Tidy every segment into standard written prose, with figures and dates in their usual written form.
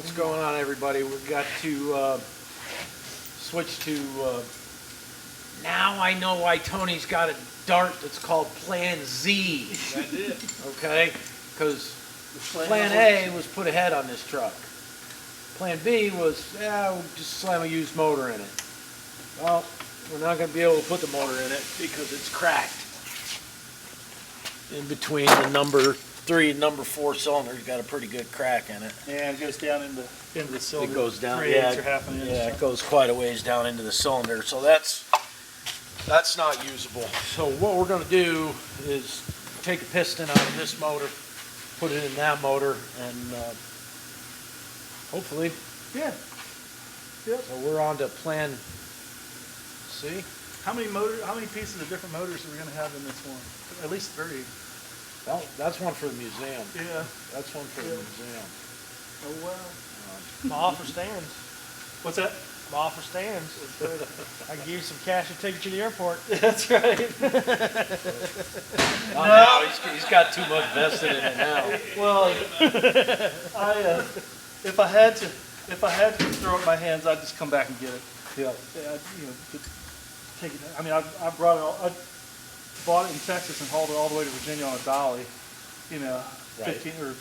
What's going on, everybody? We've got to switch to, now I know why Tony's got a dart that's called Plan Z. That's it. Okay? Because Plan A was put ahead on this truck. Plan B was, we'll just slam a used motor in it. Well, we're not going to be able to put the motor in it because it's cracked. In between the number 3 and number 4 cylinders, got a pretty good crack in it. Yeah, it goes down into the cylinder. It goes down, 3/8 or half an inch. yeah, it goes quite a ways down into the cylinder, so that's not usable. So what we're going to do is take a piston out of this motor, put it in that motor, and hopefully, Yeah. Yep. so we're on to Plan C. How many pieces of different motors are we going to have in this one? At least 3. Well, that's one for the museum. Yeah. That's one for the museum. Oh wow. My offer stands. What's that? My offer stands. I can give you some cash and take you to the airport. That's right. Not now, he's got too much vested in it now. Well, if I had to throw up my hands, I'd just come back and get it. Yeah. Yeah, take it. I mean, I brought it all. I bought it in Texas and hauled it all the way to Virginia on a dolly. 15 or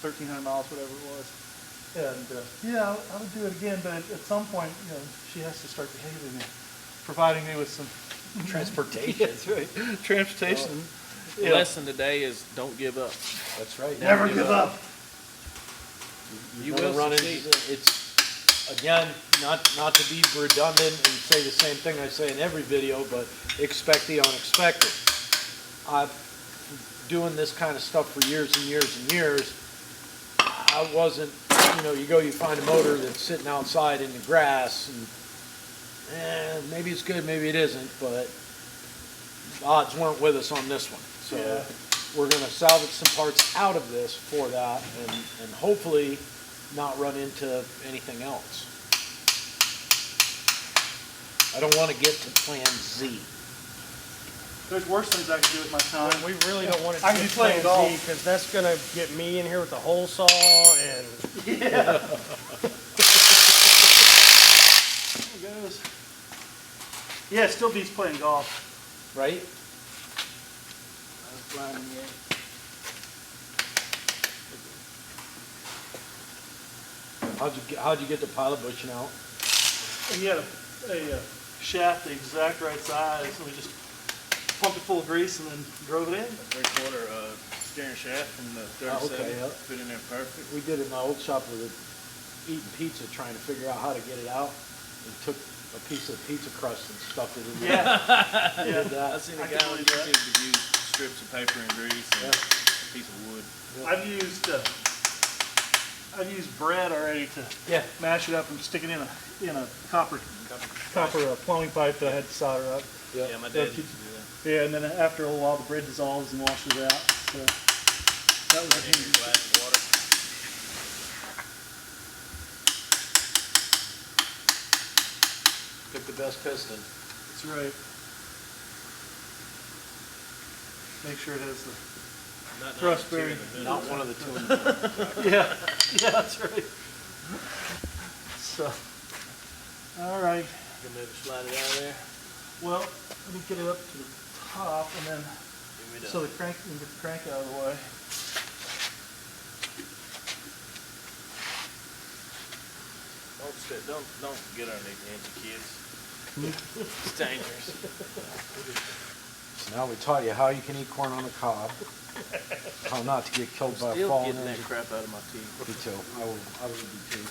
1,300 miles, whatever it was. And yeah, I would do it again, but at some point, she has to start behaving and providing me with some Transportation. That's right. Transportation. The lesson today is don't give up. That's right. Never give up. You will run into it's again not to be redundant and say the same thing I say in every video, but expect the unexpected. I've doing this kind of stuff for years and years and years. I wasn't, you find a motor that's sitting outside in the grass, and maybe it's good, maybe it isn't, but odds weren't with us on this one. So we're going to salvage some parts out of this for that, and hopefully not run into anything else. I don't want to get to Plan Z. There's worse things I can do with my time. We really don't want it to I can get be playing Plan Z, golf. because that's going to get me in here with the hole saw and Yeah. There it goes. Yeah, it still beats playing golf. Right? How'd you get the pilot bushing out? And you had a shaft the exact right size, and we just pumped it full of grease and then drove it in. A 3/4 steering shaft from the 37 fit in there perfect. We did it in my old shop with eating pizza, trying to figure out how to get it out. We took a piece of pizza crust and stuffed it in there. Yeah. We did that. I seen a I guy can on believe that. YouTube that used strips of paper and grease and a piece of wood. I've used bread already to mash it up and stick it in a copper plumbing pipe that I had to solder up. Yeah, my dad used to do that. Yeah, and then after a little while, the bread dissolves and washes out. So that was a In your glass of water. Pick the best piston. That's right. Make sure it has the thrust bearing. Not one of the two in the middle. Yeah, that's right. So, all right. You can maybe slide it out of there. Well, let me get it up to the top, and then Give me so the crank we can get the crank out of the way. Don't get underneath the engine, kids. It's dangerous. So now we taught you how you can eat corn on the cob, how not to get killed by a Still falling getting that engine. crap out of my teeth. Me too. I will be too.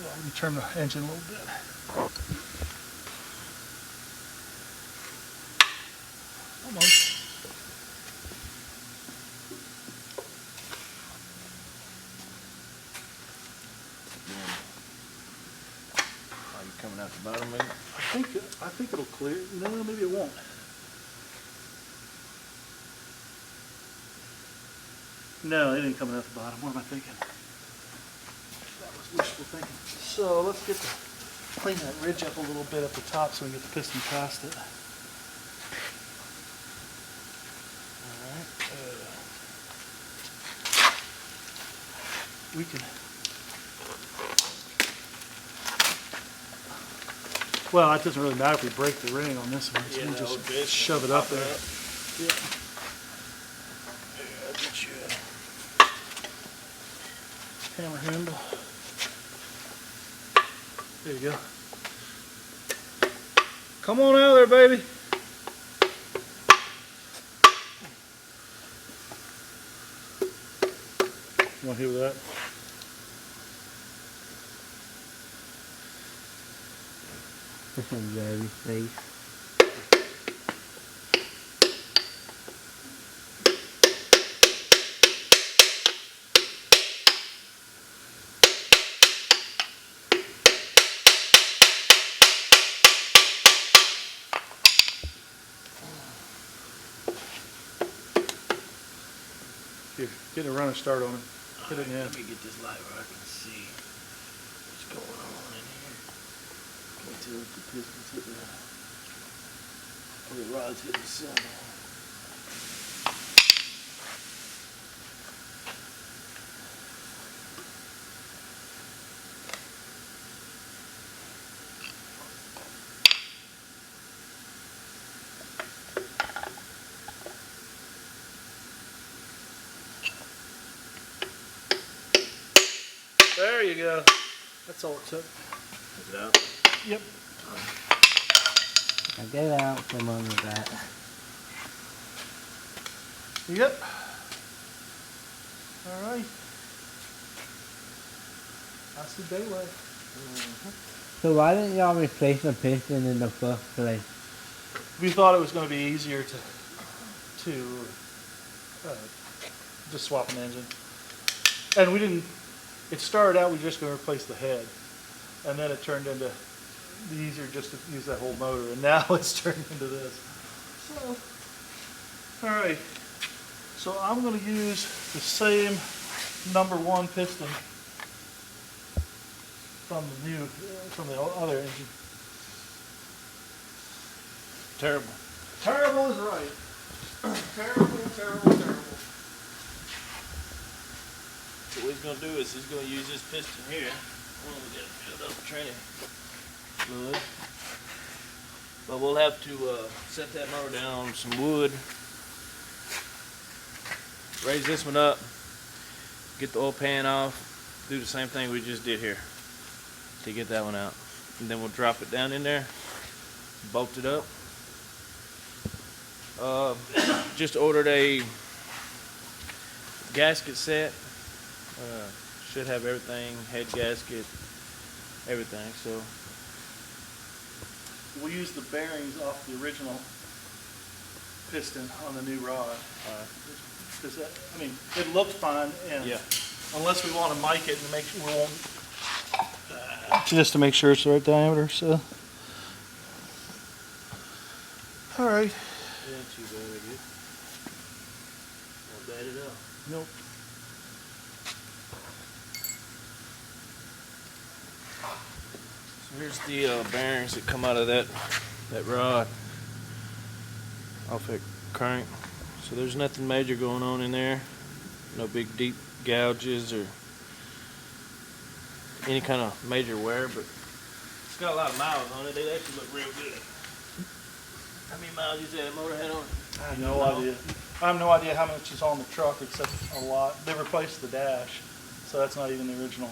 Let me turn the engine a little bit. Almost. Are you coming out the bottom of it? I think I think it'll clear. No, maybe it won't. No, it didn't come out the bottom. What am I thinking? That was wishful thinking. So let's clean that ridge up a little bit at the top so we can get the piston past it. Alright. We can... Well, it doesn't really matter if we break the ring on this one. So we just shove it up there. Yeah. I'll get you Hammer handle. There you go. Come on out there, baby. You want to hear that? This one's very nice. Here, get a runner start on it. Get it in. Let me get this light where I can see what's going on in here. Wait till the pistons hit the rods hit the sun. There you go. That's all it took. Is it out? Yep. Now get out from under that. Yep. All right. That's the daylight. So why didn't y'all replace the piston in the first place? We thought it was going to be easier to just swap an engine, and we didn't. It started out we were just going to replace the head, and then it turned into easier just to use that whole motor, and now it's turned into this. So, all right. So I'm going to use the same #1 piston from the other engine. Terrible. Terrible is right. Terrible, terrible, terrible. So what he's gonna do is he's gonna use this piston here. Well, we gotta fill up training fluid. But we'll have to set that motor down on some wood. Raise this one up. Get the oil pan off. Do the same thing we just did here to get that one out. And then we'll drop it down in there. Bolt it up. Just ordered a gasket set. Should have everything, head gasket, everything. So We'll use the bearings off the original piston on the new rod. Because I mean, it looked fine, and yeah, unless we want to mic it and make sure we won't, just to make sure it's the right diameter. So, all right. not too bad, I guess. Not bad at all. Nope. So here's the bearings that come out of that rod off that crank. So there's nothing major going on in there. No big deep gouges or any kind of major wear, but it's got a lot of miles on it. They actually look real good. How many miles you say that motor had on it? I have no idea. I have no idea how much is on the truck, except a lot. They replaced the dash, so that's not even the original.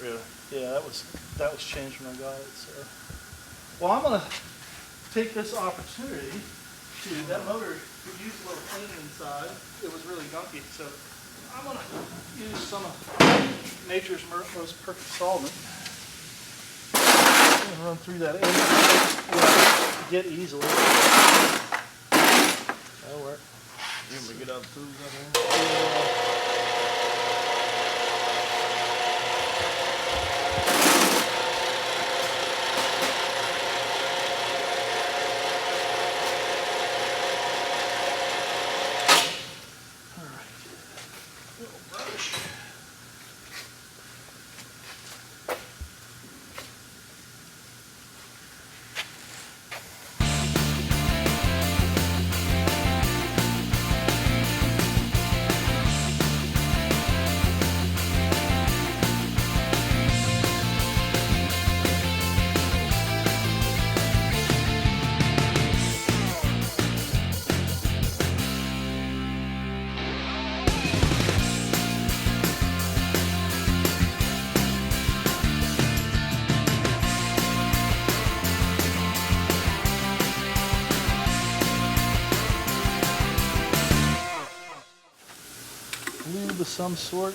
Really? Yeah, that was changed when I got it. So, well, I'm gonna take this opportunity to. That motor could use a little cleaning inside. It was really gunky, so I'm gonna use some of nature's most perfect solvent. I'm gonna run through that engine. Get easily. That'll work. You want me to get all the tools out here? some sort.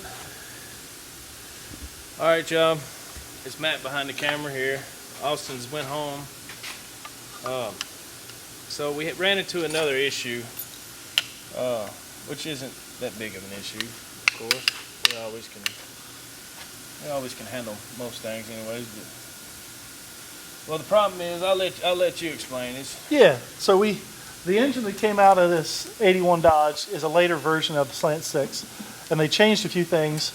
All right, y'all. It's Matt behind the camera here. Austin's went home. So we ran into another issue, which isn't that big of an issue, of course. We always can handle most things, anyways. But, well, the problem is, I'll let you explain this. Yeah, so the engine that came out of this 81 Dodge is a later version of the Slant 6, and they changed a few things.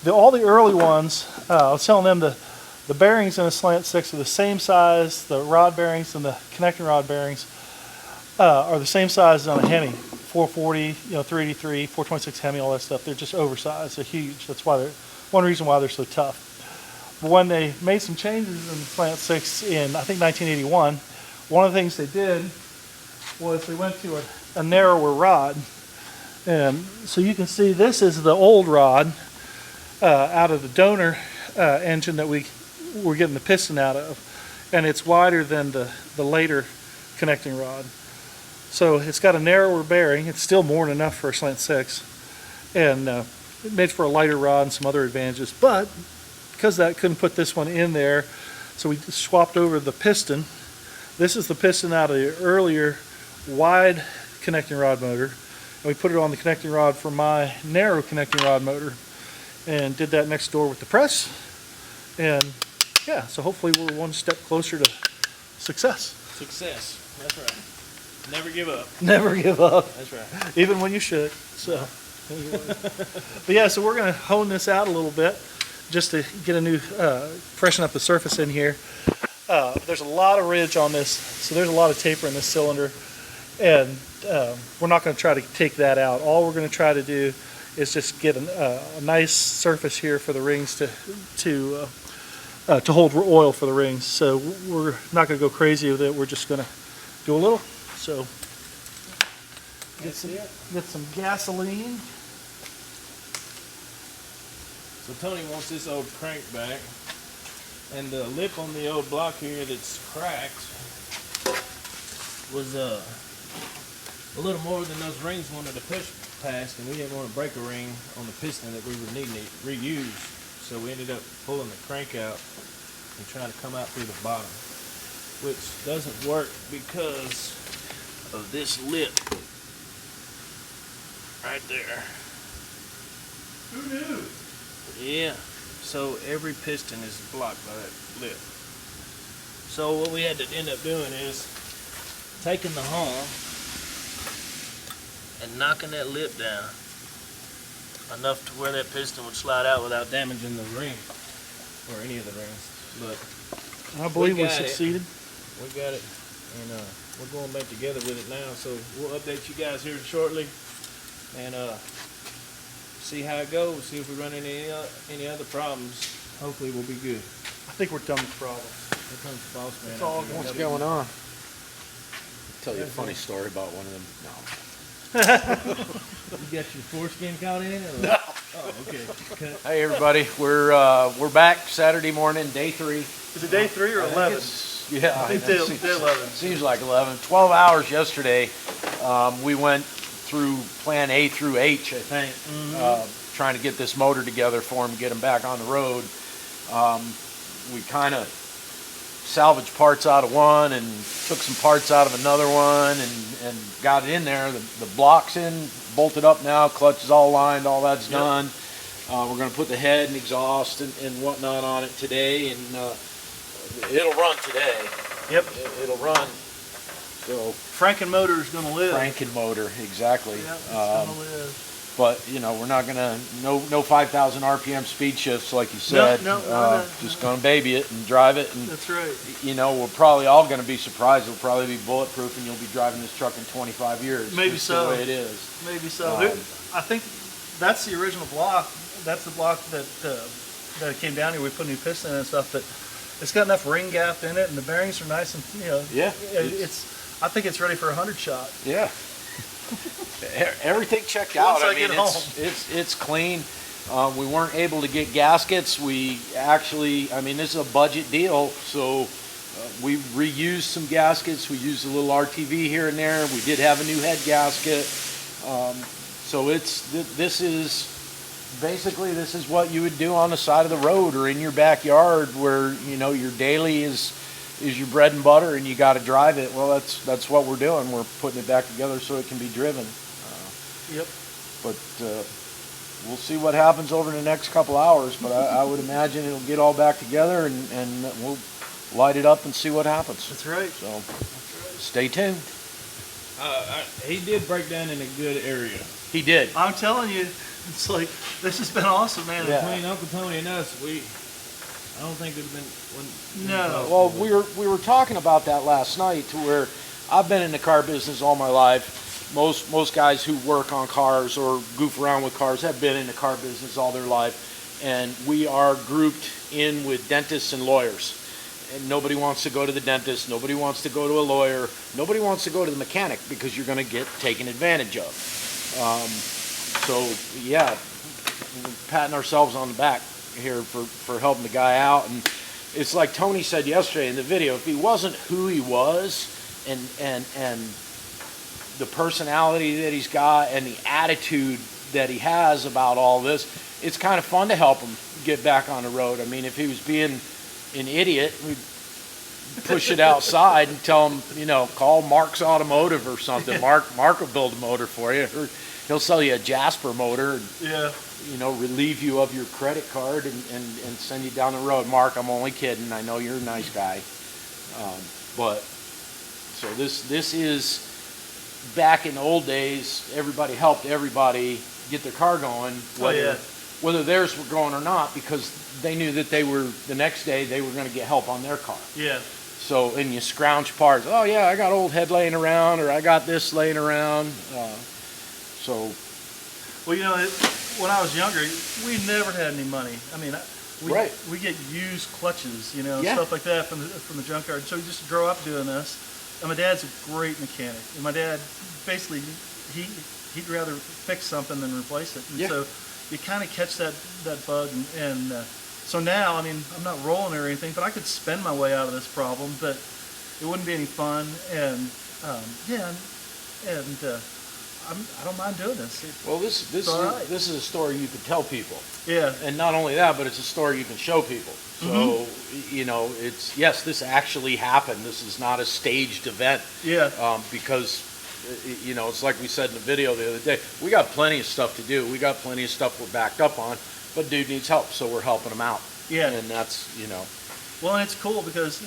All the early ones, I was telling them the bearings in a Slant 6 are the same size, the rod bearings and the connecting rod bearings are the same size as on a Hemi, 440, 383, 426 Hemi, all that stuff. They're just oversized, they're huge. That's why one reason why they're so tough. But when they made some changes in the Slant 6 in, I think, 1981, one of the things they did was they went to a narrower rod. And so you can see this is the old rod out of the donor engine that we're getting the piston out of. And it's wider than the later connecting rod. So it's got a narrower bearing. It's still more than enough for a Slant 6. And it made for a lighter rod and some other advantages. But because that couldn't put this one in there, so we swapped over the piston. This is the piston out of the earlier wide connecting rod motor, and we put it on the connecting rod for my narrow connecting rod motor, and did that next door with the press. And yeah, so hopefully we're one step closer to success. Success. That's right. Never give up. Never give up, That's right. even when you should. So, but yeah, so we're going to hone this out a little bit, just to get a new, freshen up the surface in here. There's a lot of ridge on this, so there's a lot of taper in this cylinder, and we're not going to try to take that out. All we're going to try to do is just get a nice surface here for the rings to hold oil for the rings. So we're not going to go crazy with it. We're just going to do a little. So get some gasoline. So Tony wants this old crank back, and the lip on the old block here that's cracked was a little more than those rings wanted to push past, and we didn't want to break a ring on the piston that we were needing to reuse. So we ended up pulling the crank out and trying to come out through the bottom, which doesn't work because of this lip right there. Who knew? Yeah, so every piston is blocked by that lip. So what we had to end up doing is taking the horn and knocking that lip down enough to where that piston would slide out without damaging the ring or any of the rings. But I believe we got it. succeeded. We got it, and we're going back together with it now. So we'll update you guys here shortly, and see how it goes. See if we run into any other problems. Hopefully we'll be good. I think we're done with problems. Here comes the boss man. It's all What's going on? Tell you a funny story about one of them. No. You got your foreskin caught in? Or? No. Oh, okay. Hey everybody, we're back Saturday morning, day 3. Is it day 3 or 11? Yeah, I think day 11. Seems like 11. 12 hours yesterday. We went through plan A through H, I think, trying to get this motor together for him, get him back on the road. We kind of salvaged parts out of one and took some parts out of another one and got it in there. The block's in, bolted up now, clutch is all lined, all that's done. We're going to put the head and exhaust and whatnot on it today, and it'll run today. Yep. It'll run. So Franken-motor is going to live. Franken-motor, exactly. Yep, it's going to live. But we're not gonna no 5,000 RPM speed shifts like you said. No. Just gonna baby it and drive it, and That's right. we're probably all gonna be surprised. It'll probably be bulletproof, and you'll be driving this truck in 25 years. Maybe Just so. The way it is. Maybe so. I think that's the original block. That's the block that came down here. We put a new piston in and stuff, but it's got enough ring gap in it, and the bearings are nice and Yeah. I think it's ready for a 100 shot. Yeah. Everything checked out. Once I get home. It's clean. We weren't able to get gaskets. We actually, this is a budget deal, so we reused some gaskets. We used a little RTV here and there. We did have a new head gasket. So this is basically this is what you would do on the side of the road or in your backyard where, your daily is your bread and butter and you got to drive it. Well, that's what we're doing. We're putting it back together so it can be driven. Yep. But we'll see what happens over the next couple hours. But I would imagine it'll get all back together and we'll light it up and see what happens. That's right. So stay tuned. He did break down in a good area. He did. I'm telling you, it's like, this has been awesome, man. Yeah. Between Uncle Tony and us, I don't think it would have been. No. Well, we were talking about that last night, to where I've been in the car business all my life. Most guys who work on cars or goof around with cars have been in the car business all their life, and we are grouped in with dentists and lawyers. And nobody wants to go to the dentist. Nobody wants to go to a lawyer. Nobody wants to go to the mechanic because you're going to get taken advantage of. So yeah, we're patting ourselves on the back here for helping the guy out. And it's like Tony said yesterday in the video, if he wasn't who he was and the personality that he's got and the attitude that he has about all this, it's kind of fun to help him get back on the road. I mean, if he was being an idiot, we'd push it outside and tell him, call Mark's Automotive or something. Mark will build a motor for you. Or he'll sell you a Jasper motor and, Yeah. relieve you of your credit card and send you down the road. Mark, I'm only kidding. I know you're a nice guy. But so this is, back in the old days, everybody helped everybody get their car going, whether theirs were going or not, because they knew that the next day they were going to get help on their car. Yeah. So, and you scrounge parts. Oh yeah, I got old head laying around, or I got this laying around. So. Well, when I was younger, we never had any money. I mean, we get used clutches, stuff like that from the junkyard. So we just grow up doing this. And my dad's a great mechanic. And my dad, basically, he'd rather fix something than replace it. And so you kind of catch that bug. And so now, I mean, I'm not rolling or anything, but I could spend my way out of this problem, but it wouldn't be any fun. And I don't mind doing this. Well, this is a story you can tell people. Yeah. And not only that, but it's a story you can show people. So, it's, yes, this actually happened. This is not a staged event. Yeah. Because, it's like we said in the video the other day, we got plenty of stuff to do. We got plenty of stuff we're backed up on, but dude needs help, so we're helping him out. Yeah. And that's, Well, and it's cool because,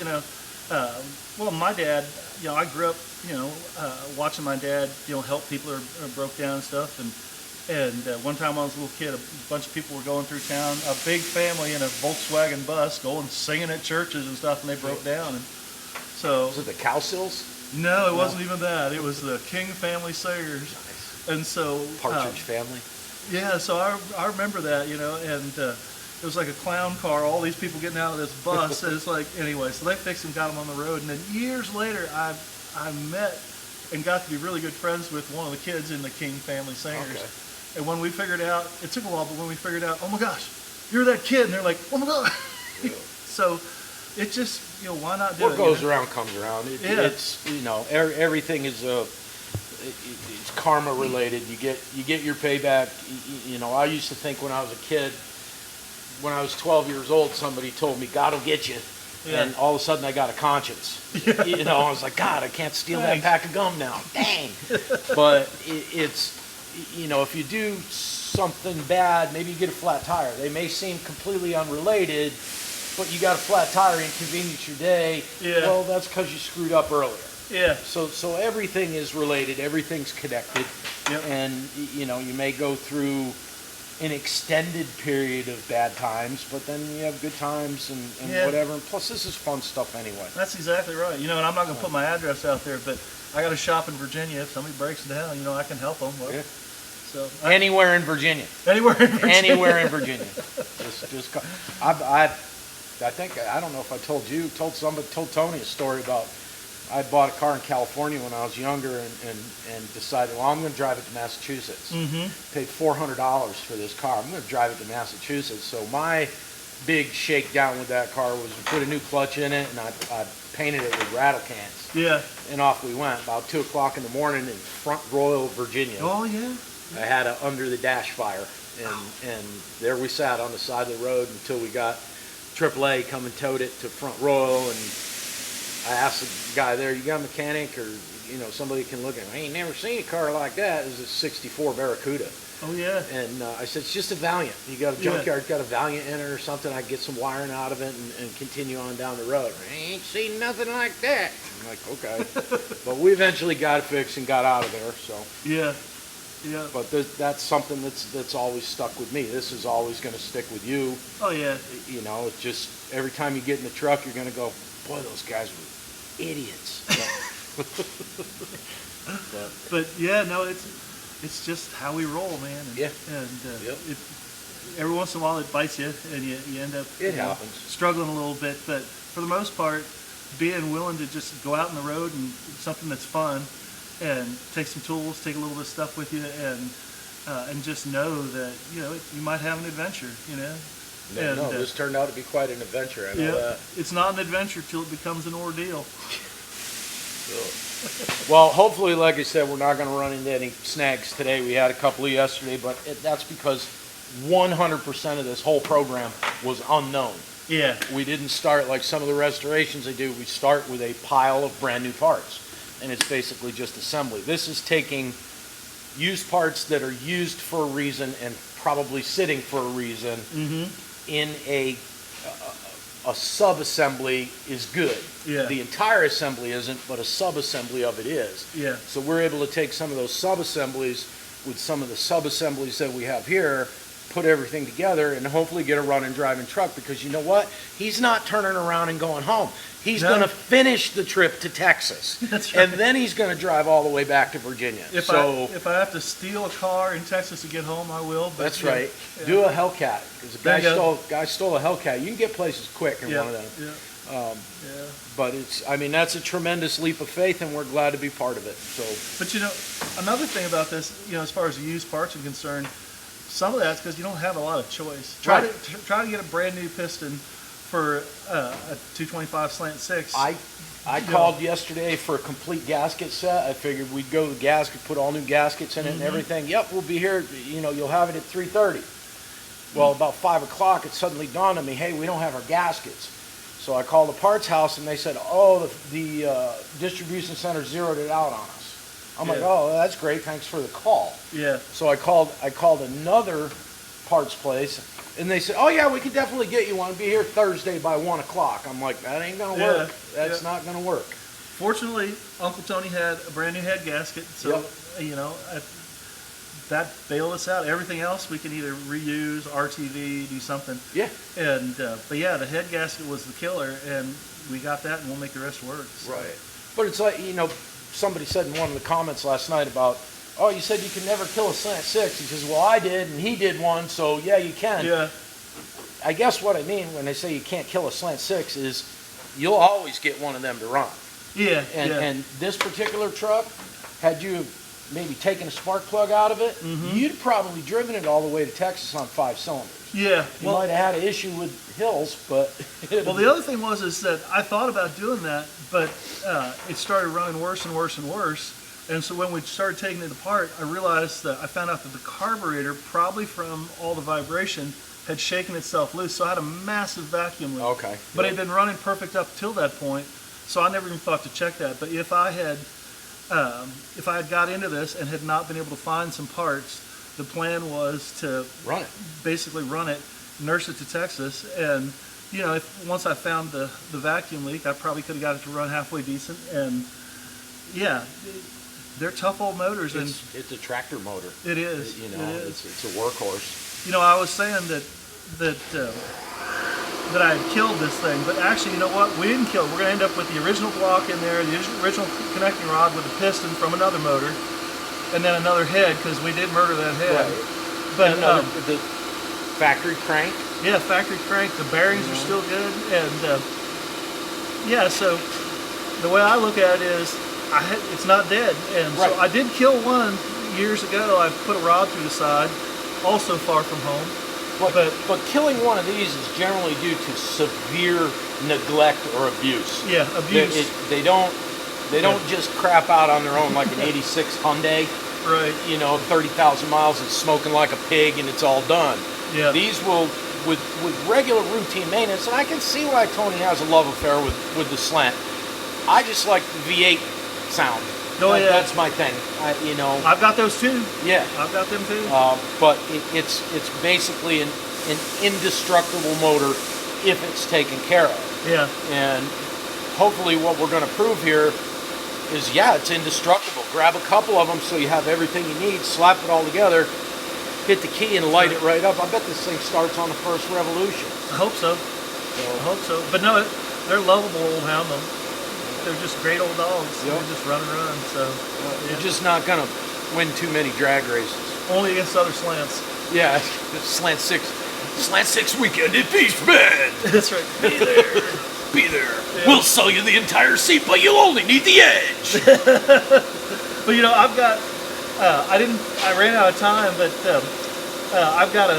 my dad, I grew up, watching my dad, help people who are broke down and stuff. And one time when I was a little kid, a bunch of people were going through town, a big family in a Volkswagen bus going singing at churches and stuff, and they broke down. And so. Was it the Cowsills? No, it wasn't even that. It was the King family singers. Nice. And so. Partridge Family. Yeah, so I remember that, and it was like a clown car, all these people getting out of this bus, and it's like, anyway, so they fixed him, got him on the road, and then years later, I met and got to be really good friends with one of the kids in the King family singers. Okay. And when we figured out, it took a while, but when we figured out, oh my gosh, you're that kid, and they're like, oh my God. So it just, why not do it? What goes around comes around. It's, everything is it's karma related. You get your payback. I used to think when I was a kid, when I was 12 years old, somebody told me God will get you. Yeah. And all of a sudden I got a conscience. Yeah. I was like, God, I can't steal that pack of gum now. Dang. But it's, if you do something bad, maybe you get a flat tire. They may seem completely unrelated, but you got a flat tire, inconvenience your day. Yeah. Well, that's because you screwed up earlier. Yeah. So everything is related. Everything's connected. Yep. And, you may go through an extended period of bad times, but then you have good times and whatever. And plus, this is fun stuff anyway. That's exactly right. And I'm not going to put my address out there, but I got a shop in Virginia. If somebody breaks down, I can help them. Well, so anywhere in Virginia. Anywhere in Virginia. Anywhere in Virginia. Just I think, I don't know if I told Tony a story about, I bought a car in California when I was younger and decided, well, I'm going to drive it to Massachusetts. Mm-hmm. Paid $400 for this car. I'm going to drive it to Massachusetts. So my big shakedown with that car was to put a new clutch in it, and I painted it with rattle cans. Yeah. And off we went. About 2 o'clock in the morning in Front Royal, Virginia. Oh, yeah. I had a under the dash fire. And there we sat on the side of the road until we got AAA come and towed it to Front Royal, and I asked the guy there, you got a mechanic or, you know, somebody can look at it. I ain't never seen a car like that. It was a 64 Barracuda. Oh yeah. And I said, it's just a Valiant. You got a junkyard, got a Valiant in it or something. I get some wiring out of it and continue on down the road. I ain't seen nothing like that. I'm like, okay. But we eventually got it fixed and got out of there. So Yeah. Yeah. but that's something that's always stuck with me. This is always going to stick with you. Oh yeah. You know, it's just every time you get in the truck, you're going to go, boy, those guys were idiots. But yeah, no, it's just how we roll, man. And, Yeah. And Yep. every once in a while it bites you, and you end up It happens. struggling a little bit. But for the most part, being willing to just go out on the road and something that's fun, and take some tools, take a little bit of stuff with you, and just know that you might have an adventure. No, this turned out to be quite an adventure. I know that. It's not an adventure till it becomes an ordeal. Well, hopefully, like I said, we're not going to run into any snags today. We had a couple of yesterday, but that's because 100% of this whole program was unknown. Yeah. We didn't start like some of the restorations they do. We start with a pile of brand new parts, and it's basically just assembly. This is taking used parts that are used for a reason and probably sitting for a reason in a sub-assembly is good. Yeah. The entire assembly isn't, but a sub-assembly of it is. Yeah. So we're able to take some of those sub-assemblies with some of the sub-assemblies that we have here, put everything together, and hopefully get a running, driving truck, because you know what? He's not turning around and going home. He's going to finish the trip to Texas. That's right. And then he's going to drive all the way back to Virginia. If I have to steal a car in Texas to get home, I will. But that's right. Yeah. Do a Hellcat, because a guy stole a Hellcat. You can get places quick in one of them. Yeah. But that's a tremendous leap of faith, and we're glad to be part of it. So. But another thing about this, as far as used parts are concerned, some of that's because you don't have a lot of choice. Try to get a brand new piston for a 225 slant 6. I called yesterday for a complete gasket set. I figured we'd go to the gasket, put all new gaskets in it and everything. Yep, we'll be here. You'll have it at 3:30. Well, about 5 o'clock, it suddenly dawned on me, hey, we don't have our gaskets. So I called the parts house, and they said, oh, the distribution center zeroed it out on us. I'm like, oh, that's great. Thanks for the call. Yeah. So I called another parts place, and they said, oh, yeah, we could definitely get you one. Be here Thursday by 1 o'clock. I'm like, that ain't going to work. That's not going to work. Fortunately, Uncle Tony had a brand new head gasket, so, that bailed us out. Everything else we can either reuse, RTV, do something. Yeah. And but the head gasket was the killer, and we got that, and we'll make the rest work. So. Right. But it's like somebody said in one of the comments last night about, oh, you said you can never kill a slant 6. He says, well, I did, and he did one, so yeah, you can. Yeah. I guess what I mean when they say you can't kill a slant 6 is you'll always get one of them to run. Yeah. And this particular truck, had you maybe taken a spark plug out of it, you'd probably driven it all the way to Texas on 5 cylinders. Yeah. You might have had an issue with hills, but... Well, the other thing is that I thought about doing that, but it started running worse and worse and worse. And so when we started taking it apart, I realized that I found out that the carburetor, probably from all the vibration, had shaken itself loose. So I had a massive vacuum leak. Okay. But it had been running perfect up till that point, so I never even thought to check that. But if I had got into this and had not been able to find some parts, the plan was to basically run it, nurse it to Texas, and once I found the vacuum leak, I probably could have got it to run halfway decent. And they're tough old motors. It's a tractor motor. It is. It's a workhorse. I was saying that I had killed this thing, but actually, you know what? We didn't kill it. We're going to end up with the original block in there, the original connecting rod with a piston from another motor, and then another head, because we did murder that head. Right. But the factory crank. Yeah, factory crank. The bearings are still good, and so the way I look at it is, it's not dead, and so I did kill one years ago. I put a rod through the side, also far from home. But killing one of these is generally due to severe neglect or abuse. Yeah, abuse. They don't just crap out on their own like an '86 Hyundai. Right. You know, 30,000 miles, it's smoking like a pig, and it's all done. Yeah. These will, with regular routine maintenance, and I can see why Tony has a love affair with the slant. I just like the V8 sound. Oh, yeah. That's my thing. You know. I've got those too. Yeah. I've got them too. But it's basically an indestructible motor if it's taken care of. Yeah. And hopefully what we're going to prove here is, yeah, it's indestructible. Grab a couple of them so you have everything you need, slap it all together, hit the key and light it right up. I bet this thing starts on the first revolution. I hope so. I hope so. But no, they're lovable old hound. They're just great old dogs. Yep. They just run and run. So You're just not going to win too many drag races. only against other slants. Yeah, Slant 6 weekend at Beast Bend. That's right. Be there. Be there. Yeah. We'll sell you the entire seat, but you'll only need the edge. But you know, I've got. I ran out of time, but I've got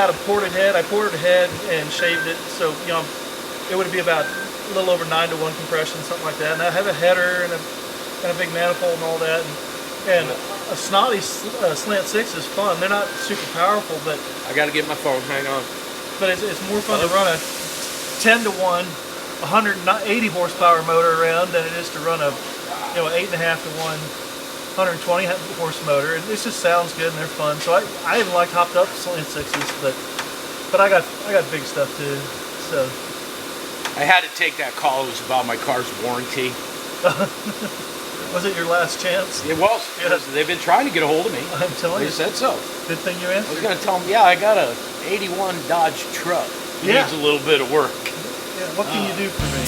a ported head. I ported a head and shaved it, so you know, it would be about a little over 9-to-1 compression, something like that. And I have a header and a big manifold and all that. And a snotty Slant 6 is fun. They're not super powerful, but I got to get my phone. Hang on. but it's more fun to run a 10-to-1, 180 horsepower motor around than it is to run a 8.5-to-1, 120 horse motor. And it just sounds good and they're fun. So I even like hopped up Slant 6s, but I got big stuff too. So. I had to take that call. It was about my car's warranty. Was it your last chance? It was. Yeah. They've been trying to get a hold of me. I'm telling They you. said so. Good thing you I was answered. going to tell them, yeah, I got a 81 Dodge truck. It Yeah. needs a little bit of work. Yeah, what can you do for me?